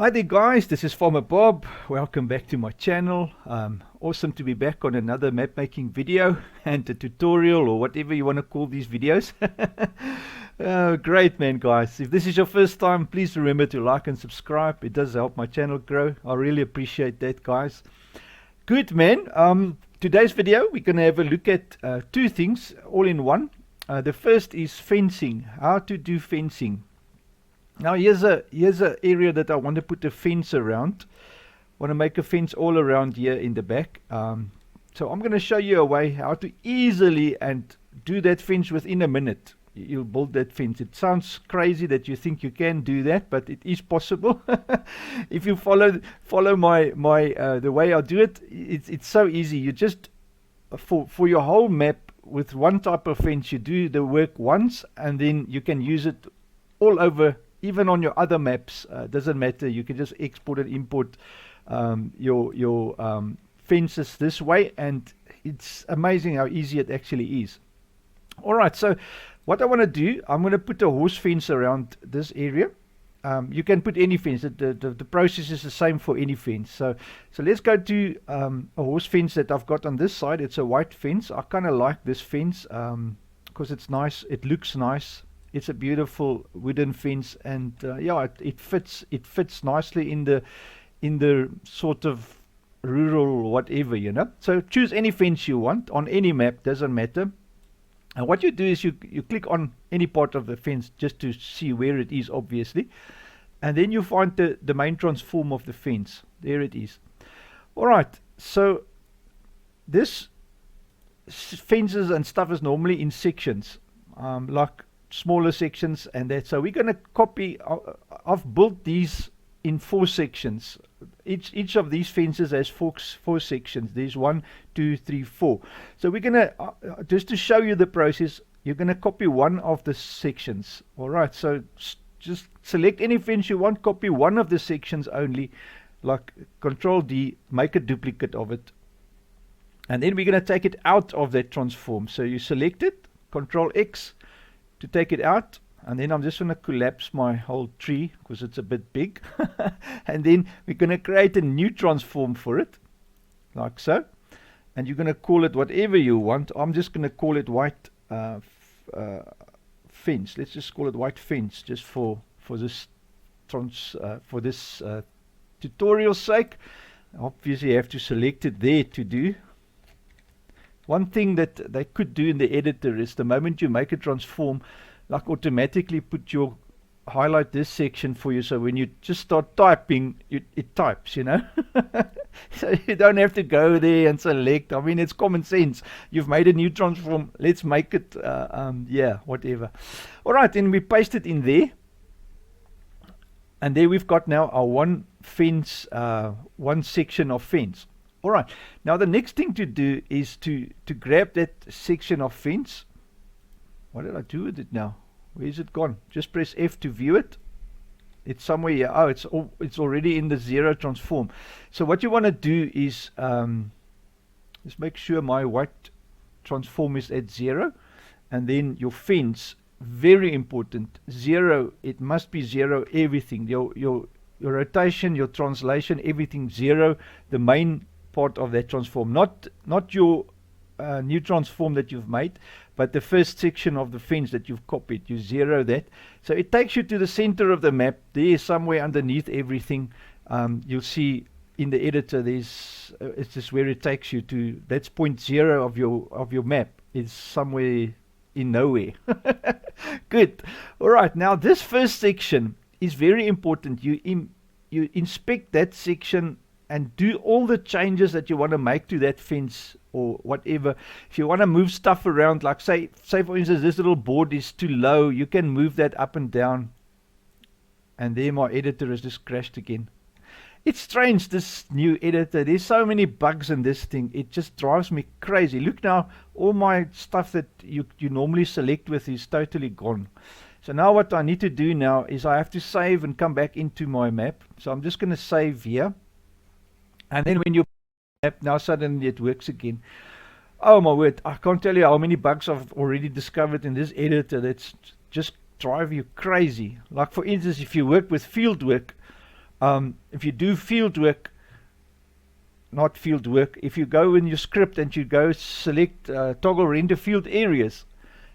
Hi there guys, this is Farmer Bob. Welcome back to my channel. Awesome to be back on another map making video and a tutorial or whatever you want to call these videos. Great man guys. If this is your first time, please remember to like and subscribe. It does help my channel grow. I really appreciate that guys. Good man. Today's video we're going to have a look at two things all in one. The first is fencing, how to do fencing. Now here's a area that I want to put a fence around. Want to make a fence all around here in the back. So I'm going to show you a way how to easily and do that fence within a minute. You'll build that fence. It sounds crazy that you think you can do that, but it is possible. If you follow my the way I do it, it's so easy. You just for your whole map with one type of fence, you do the work once, and then you can use it all over. Even on your other maps, doesn't matter. You can just export and import your fences this way, and it's amazing how easy it actually is. Alright, so what I want to do, I'm going to put a horse fence around this area. You can put any fence. The process is the same for any fence. So let's go to a horse fence that I've got on this side. It's a white fence. I kind of like this fence because it's nice. It looks nice. It's a beautiful wooden fence, and yeah, it fits nicely in the sort of rural whatever, you know. So choose any fence you want on any map, doesn't matter. And what you do is you click on any part of the fence just to see where it is, obviously, and then you find the main transform of the fence. There it is. All right, so this fences and stuff is normally in sections, like smaller sections and that. So we're going to copy. I've built these in 4 sections. Each of these fences has four sections. There's 1, 2, 3, 4. So we're going to just to show you the process, you're going to copy one of the sections. All right, so just select any fence you want, copy one of the sections only, like Control D, make a duplicate of it, and then we're going to take it out of that transform. So you select it, Control X to take it out, and then I'm just going to collapse my whole tree because it's a bit big. And then we're going to create a new transform for it, like so, and you're going to call it whatever you want. I'm just going to call it white fence. Let's just call it white fence just for this tutorial's sake. Obviously you have to select it there to do. One thing that they could do in the editor is the moment you make a transform, like automatically highlight this section for you, so when you just start typing, it types, you know. So you don't have to go there and select. I mean, it's common sense. You've made a new transform, let's make it, yeah, whatever. Alright, then we paste it in there. And there we've got now our one fence, one section of fence. Alright, now the next thing to do is to grab that section of fence. What did I do with it now? Where's it gone? Just press F to view it. It's somewhere here. Oh, it's already in the 0 transform. So what you want to do is just make sure my white transform is at 0, and then your fence, very important, 0. It must be 0. Everything, your rotation, your translation, everything 0. The main part of that transform, not your new transform that you've made, but the first section of the fence that you've copied. You 0 that, so it takes you to the center of the map. There, somewhere underneath everything, you'll see in the editor there's it's just where it takes you to. That's point 0 of your map. It's somewhere in nowhere. Good. All right, now this first section is very important. You inspect that section and do all the changes that you want to make to that fence or whatever. If you want to move stuff around, like say for instance this little board is too low, you can move that up and down. And there my editor has just crashed again. It's strange, this new editor. There's so many bugs in this thing. It just drives me crazy. Look now, all my stuff that you normally select with is totally gone. So now what I need to do now is I have to save and come back into my map. So I'm just going to save here. And then when you map, now suddenly it works again. Oh my word, I can't tell you how many bugs I've already discovered in this editor that's just drive you crazy. Like for instance, if you work with field work, If you do field work, not field work, if you go in your script and you go select toggle render field areas,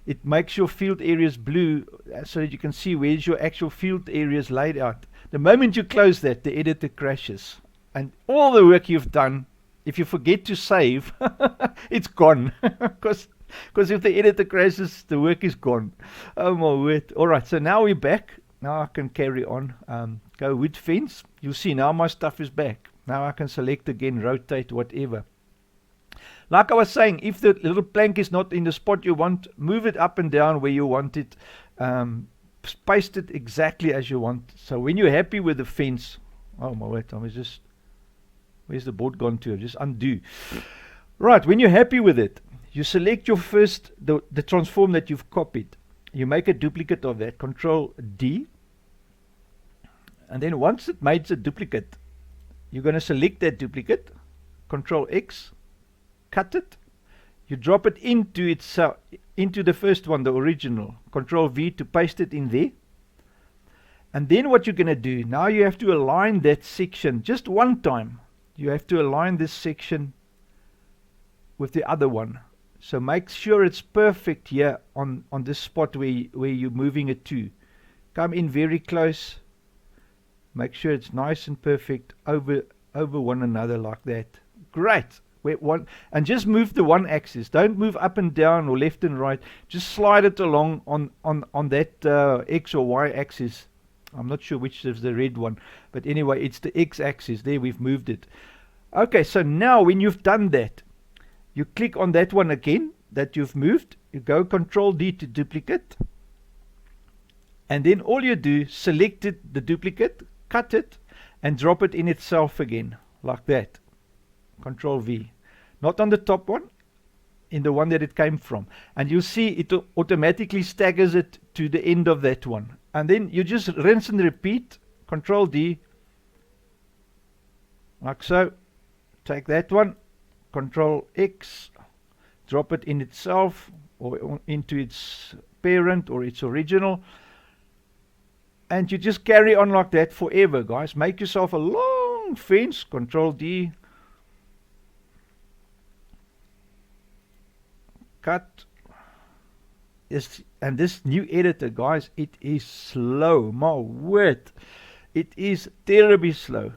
it makes your field areas blue so that you can see where's your actual field areas laid out. The moment you close that, the editor crashes. And all the work you've done, if you forget to save, it's gone. Because if the editor crashes, the work is gone. Oh my word. Alright, so now we're back. Now I can carry on. Go wood fence. You'll see now my stuff is back. Now I can select again, rotate, whatever. Like I was saying, if the little plank is not in the spot you want, move it up and down where you want it. Paste it exactly as you want. So when you're happy with the fence, oh my word, where's the board gone to? Just undo. Right, when you're happy with it, you select your first, the transform that you've copied. You make a duplicate of that, Control D. And then once it makes a duplicate, you're going to select that duplicate, Control X, cut it, you drop it into itself, into the first one, the original, Control V to paste it in there. And then what you're going to do, now you have to align that section just one time. You have to align this section with the other one. So make sure it's perfect here on this spot where you're moving it to. Come in very close. Make sure it's nice and perfect over one another like that. Great. And just move the one axis. Don't move up and down or left and right. Just slide it along on that X or Y axis. I'm not sure which is the red one. But anyway, it's the X axis. There, we've moved it. Okay, so now when you've done that, you click on that one again that you've moved. You go Control D to duplicate. And then all you do, select it, the duplicate, cut it, and drop it in itself again, like that. Control V. Not on the top one, in the one that it came from. And you'll see it automatically staggers it to the end of that one. And then you just rinse and repeat, Control D, like so. Take that one, Control X, drop it in itself, or into its parent, or its original. And you just carry on like that forever, guys. Make yourself a long fence, Control D, cut. And this new editor, guys, it is slow. My word, it is terribly slow.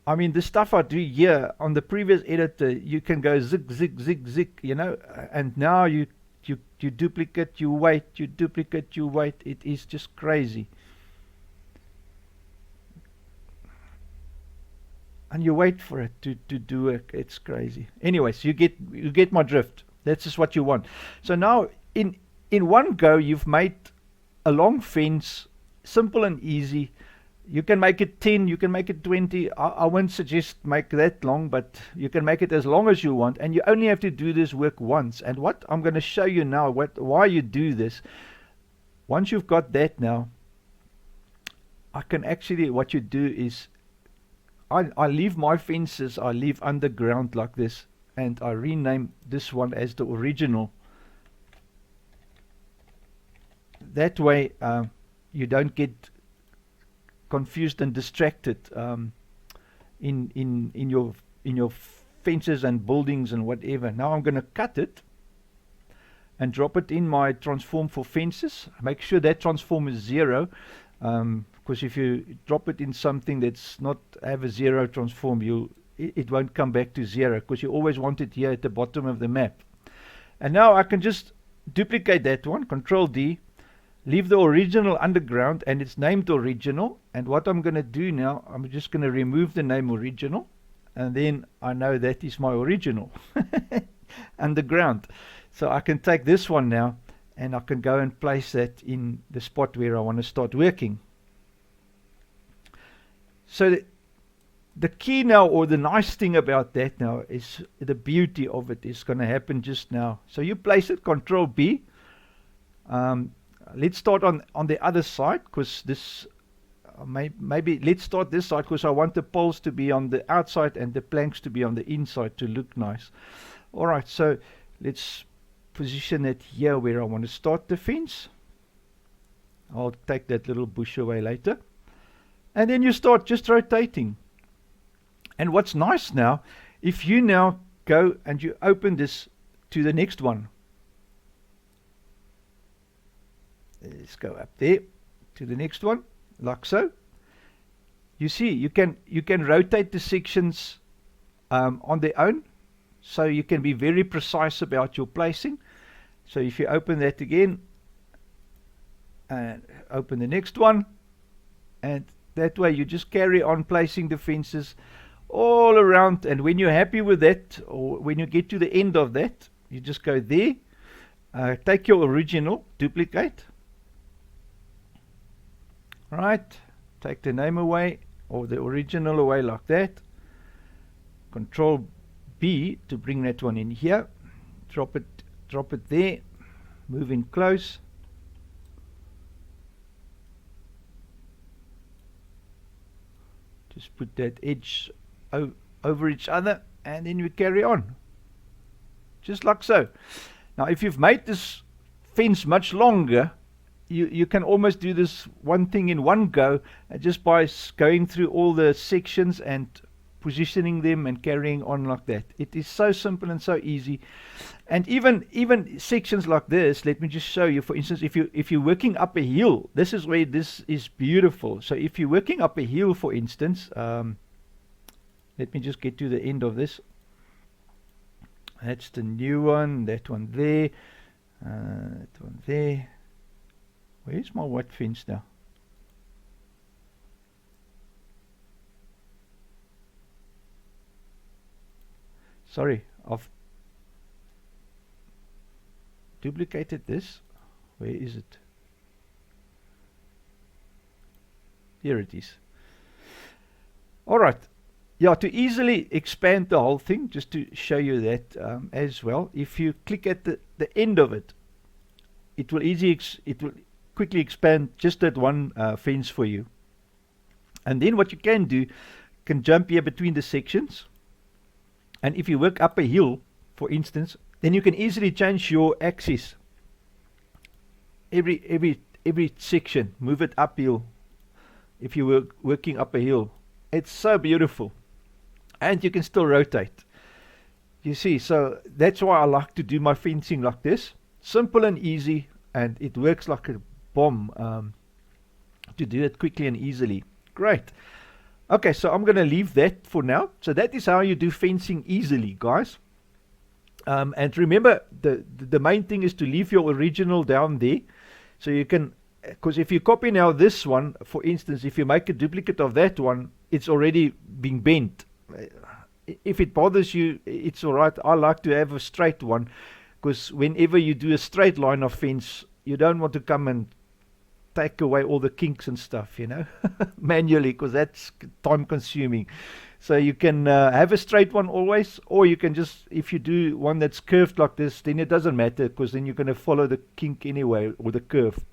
I mean, the stuff I do here on the previous editor, you can go zig, zig, zig, zig, you know, and now you duplicate, you wait, you duplicate, you wait. It is just crazy. And you wait for it to do it. It's crazy. Anyways, you get my drift. That's just what you want. So now in one go, you've made a long fence, simple and easy. You can make it 10, you can make it 20. I won't suggest make that long, but you can make it as long as you want. And you only have to do this work once. And what I'm going to show you now, why you do this. Once you've got that now, I can actually, what you do is, I leave my fences, I leave underground like this. And I rename this one as the original. That way you don't get confused and distracted in your fences and buildings and whatever. Now I'm going to cut it and drop it in my transform for fences. Make sure that transform is 0, because if you drop it in something that's not have a 0 transform, it won't come back to 0, because you always want it here at the bottom of the map. And now I can just duplicate that one, Control D, leave the original underground, and it's named original. And what I'm going to do now, I'm just going to remove the name original, and then I know that is my original underground. So I can take this one now, and I can go and place that in the spot where I want to start working. So the key now, or the nice thing about that now, is the beauty of it is going to happen just now. So you place it, Control B. Let's start on the other side, because this maybe let's start this side, because I want the poles to be on the outside and the planks to be on the inside to look nice. Alright, so let's position it here where I want to start the fence. I'll take that little bush away later. And then you start just rotating. And what's nice now, if you now go and you open this to the next one. Let's go up there to the next one, like so. You see, you can rotate the sections on their own, so you can be very precise about your placing. So if you open that again, and open the next one, and that way you just carry on placing the fences all around. And when you're happy with that, or when you get to the end of that, you just go there, take your original, duplicate, right, take the name away or the original away like that, Control B to bring that one in here, drop it there, move in close, just put that edge over each other, and then we carry on just like so. Now if you've made this fence much longer, you can almost do this one thing in one go, just by going through all the sections and positioning them and carrying on like that. It is so simple and so easy. And even sections like this, let me just show you. For instance, if you're working up a hill, this is where this is beautiful. So if you're working up a hill, for instance, let me just get to the end of this. That's the new one, that one there, that one there. Where's my white fence now? Sorry, I've duplicated this. Where is it? Here it is. Alright. Yeah, to easily expand the whole thing, just to show you that as well, if you click at the end of it, it will quickly expand just that one fence for you. And then what you can do, can jump here between the sections. And if you work up a hill, for instance, then you can easily change your axis. Every section, move it uphill. If you were working up a hill, it's so beautiful. And you can still rotate. You see, so that's why I like to do my fencing like this. Simple and easy, and it works like a bomb to do it quickly and easily. Great. Okay, so I'm going to leave that for now. So that is how you do fencing easily, guys. And remember, the main thing is to leave your original down there. So you can, because if you copy now this one, for instance, if you make a duplicate of that one, it's already been bent. If it bothers you, it's alright. I like to have a straight one, because whenever you do a straight line of fence, you don't want to come and take away all the kinks and stuff, you know, manually, because that's time consuming. So you can have a straight one always, or you can just, if you do one that's curved like this, then it doesn't matter, because then you're going to follow the kink anyway, or the curve.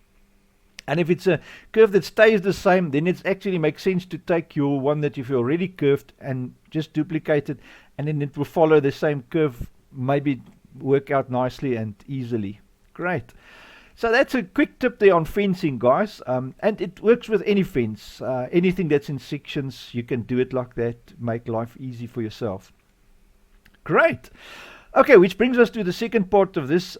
And if it's a curve that stays the same, then it actually makes sense to take your one that you've already curved and just duplicate it, and then it will follow the same curve, maybe work out nicely and easily. Great. So that's a quick tip there on fencing, guys, and it works with any fence. Anything that's in sections, you can do it like that, make life easy for yourself. Great. Okay, which brings us to the second part of this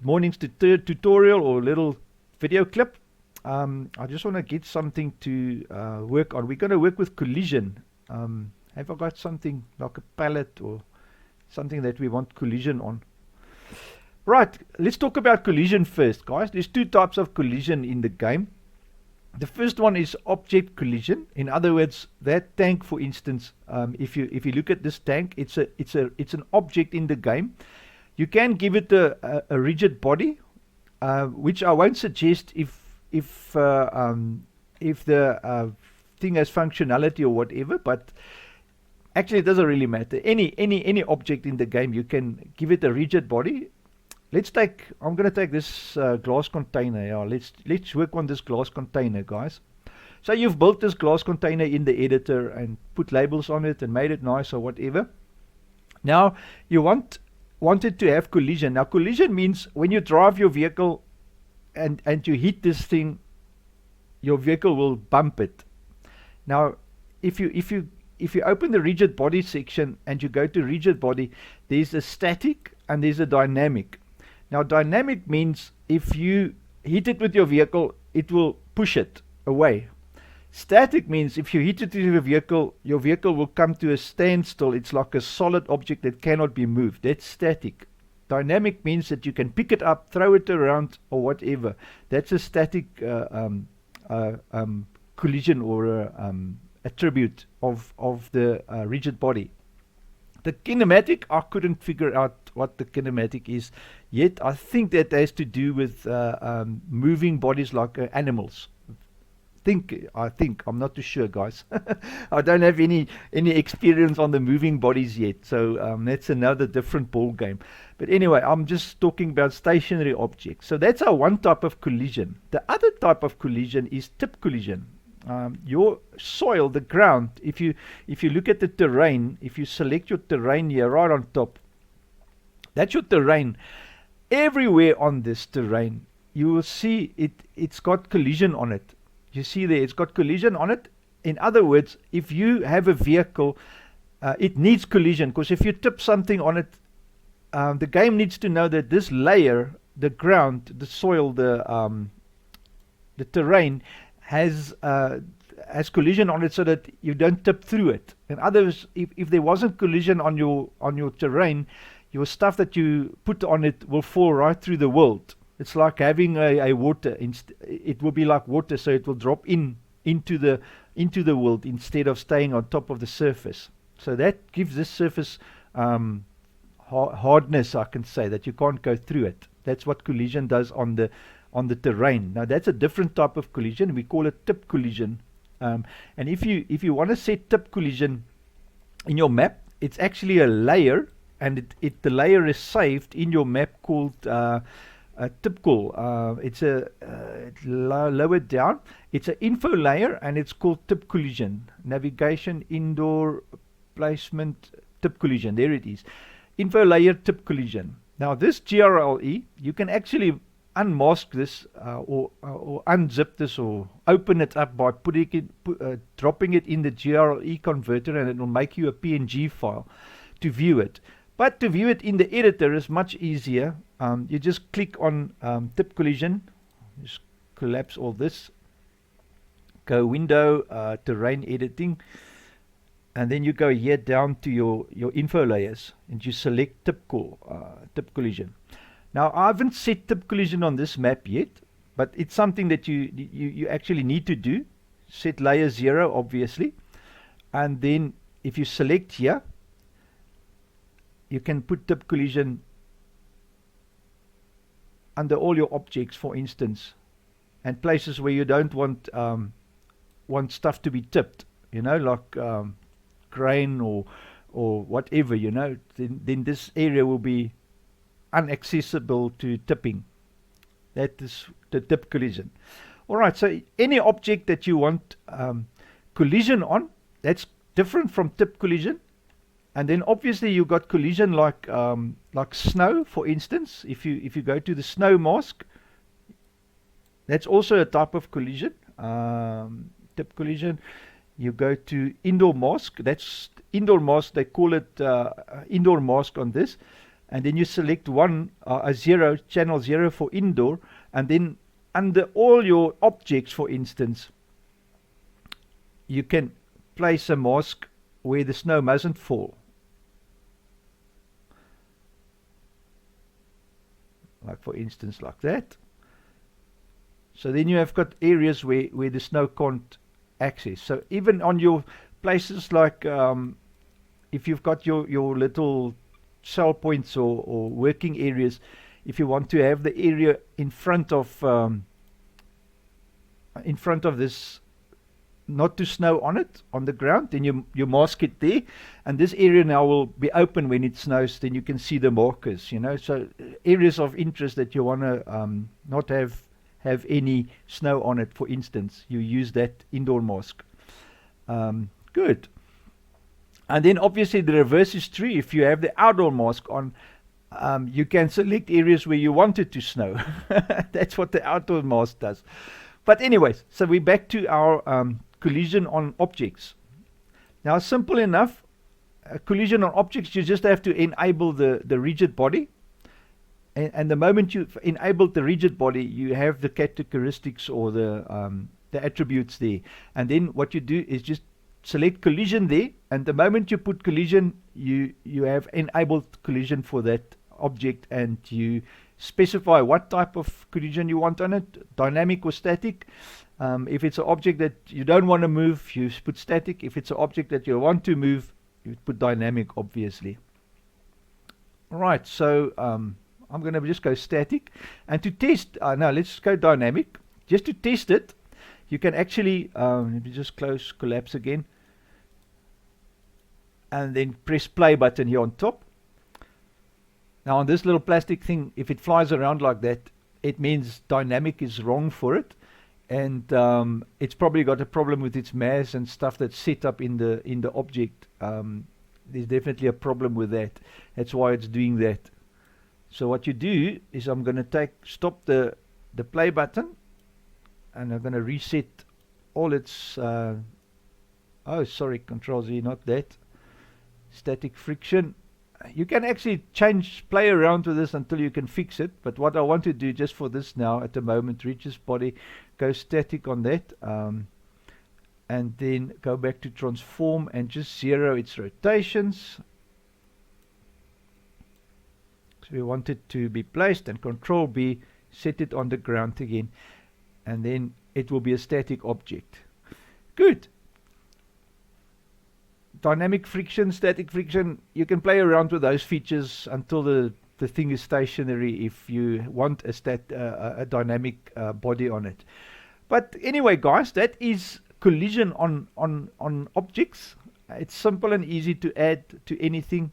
morning's tutorial or little video clip. I just want to get something to work on. We're going to work with collision. Have I got something like a palette or something that we want collision on? Right, let's talk about collision first, guys. There's two types of collision in the game. The first one is object collision. In other words, that tank, for instance, if you look at this tank, it's an object in the game. You can give it a rigid body, which I won't suggest if the thing has functionality or whatever. But actually, it doesn't really matter. Any object in the game, you can give it a rigid body. I'm going to take this glass container. Yeah, let's work on this glass container, guys. So you've built this glass container in the editor and put labels on it and made it nice or whatever. Now you want it to have collision. Now collision means when you drive your vehicle and you hit this thing, your vehicle will bump it. Now, if you open the rigid body section and you go to rigid body, there's a static and there's a dynamic. Now, dynamic means if you hit it with your vehicle, it will push it away. Static means if you hit it with your vehicle will come to a standstill. It's like a solid object that cannot be moved. That's static. Dynamic means that you can pick it up, throw it around, or whatever. That's a static collision or attribute of the rigid body. The kinematic, I couldn't figure out what the kinematic is yet. I think that has to do with moving bodies like animals. I think I'm not too sure, guys. I don't have any experience on the moving bodies yet, so that's another different ball game. But anyway, I'm just talking about stationary objects. So that's our one type of collision. The other type of collision is tip collision. Your soil, the ground, if you look at the terrain, if you select your terrain here right on top, that's your terrain. Everywhere on this terrain, you will see it's got collision on it. You see there, it's got collision on it. In other words, if you have a vehicle, it needs collision, because if you tip something on it, the game needs to know that this layer, the ground, the soil, the terrain, has collision on it so that you don't tip through it. In other words, if there wasn't collision on your terrain, your stuff that you put on it will fall right through the world. It's like having a water. It will be like water, so it will drop into the world instead of staying on top of the surface. So that gives this surface hardness, I can say, that you can't go through it. That's what collision does on the terrain. Now that's a different type of collision. We call it tip collision. And if you want to set tip collision in your map, it's actually a layer, and the layer is saved in your map called tip call. It's lower down. It's an info layer, and it's called tip collision. Navigation, indoor placement, tip collision. There it is. Info layer, tip collision. Now this GRLE, you can actually unmask this or unzip this or open it up by dropping it in the GRLE converter, and it will make you a PNG file to view it. But to view it in the editor is much easier. You just click on tip collision, just collapse all this, go window, terrain editing, and then you go here down to your info layers, and you select tip collision. Now I haven't set tip collision on this map yet, but it's something that you actually need to do. Set layer 0, obviously, and then if you select here, you can put tip collision under all your objects, for instance, and places where you don't want stuff to be tipped, like grain or whatever, then this area will be inaccessible to tipping. That is the tip collision. Alright, so any object that you want collision on, that's different from tip collision. And then obviously you got collision like snow, for instance. If you go to the snow mask, that's also a type of collision. Tip collision. You go to indoor mask. That's indoor mask. They call it indoor mask on this. And then you select a 0, channel 0 for indoor, and then under all your objects, for instance, you can place a mask where the snow mustn't fall. Like for instance like that. So then you have got areas where the snow can't access. So even on your places like if you've got your little cell points or working areas, if you want to have the area in front of this not to snow on it, on the ground, then you mask it there, and this area now will be open when it snows. Then you can see the markers, so areas of interest that you want to not have any snow on it, for instance, you use that indoor mask. Good. And then obviously the reverse is true. If you have the outdoor mask on, you can select areas where you want it to snow. That's what the outdoor mask does. But anyways, so we're back to our collision on objects. Now, simple enough. Collision on objects, you just have to enable the rigid body. And the moment you've enabled the rigid body, you have the characteristics or the attributes there. And then what you do is just select collision there. And the moment you put collision, you have enabled collision for that object, and you specify what type of collision you want on it, dynamic or static. If it's an object that you don't want to move, you put static. If it's an object that you want to move, you put dynamic, obviously. Right, so I'm going to just go static. And to test, no, let's go dynamic. Just to test it, you can actually, let me just collapse again. And then press play button here on top. Now on this little plastic thing, if it flies around like that, it means dynamic is wrong for it. And it's probably got a problem with its mass and stuff that's set up in the object. There's definitely a problem with that. That's why it's doing that. So what you do is I'm going to stop the play button, and I'm going to reset all its oh sorry, Control Z, not that. Static friction. You can actually play around with this until you can fix it, but what I want to do just for this now at the moment, reaches body, go static on that, and then go back to transform and just 0 its rotations. So we want it to be placed, and Control B, set it on the ground again, and then it will be a static object. Good. Dynamic friction, static friction, you can play around with those features until the thing is stationary if you want a dynamic body on it. But anyway, guys, that is collision on objects. It's simple and easy to add to anything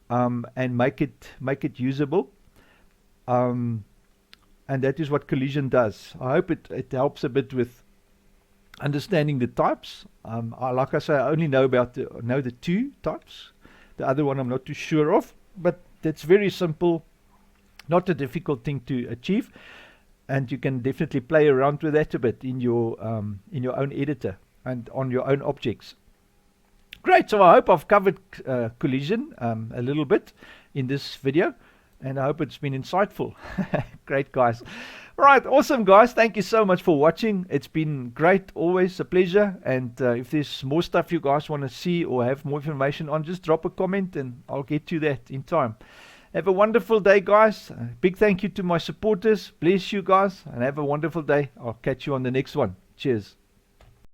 and make it usable. And that is what collision does. I hope it helps a bit with understanding the types. Like I say, I only know the 2 types. The other one I'm not too sure of, but that's very simple, not a difficult thing to achieve, and you can definitely play around with that a bit in your own editor and on your own objects. Great, so I hope I've covered collision a little bit in this video, and I hope it's been insightful. Great, guys. Right, awesome, guys. Thank you so much for watching. It's been great, always a pleasure. And if there's more stuff you guys want to see or have more information on, just drop a comment and I'll get to that in time. Have a wonderful day, guys. Big thank you to my supporters. Bless you guys and have a wonderful day. I'll catch you on the next one. Cheers.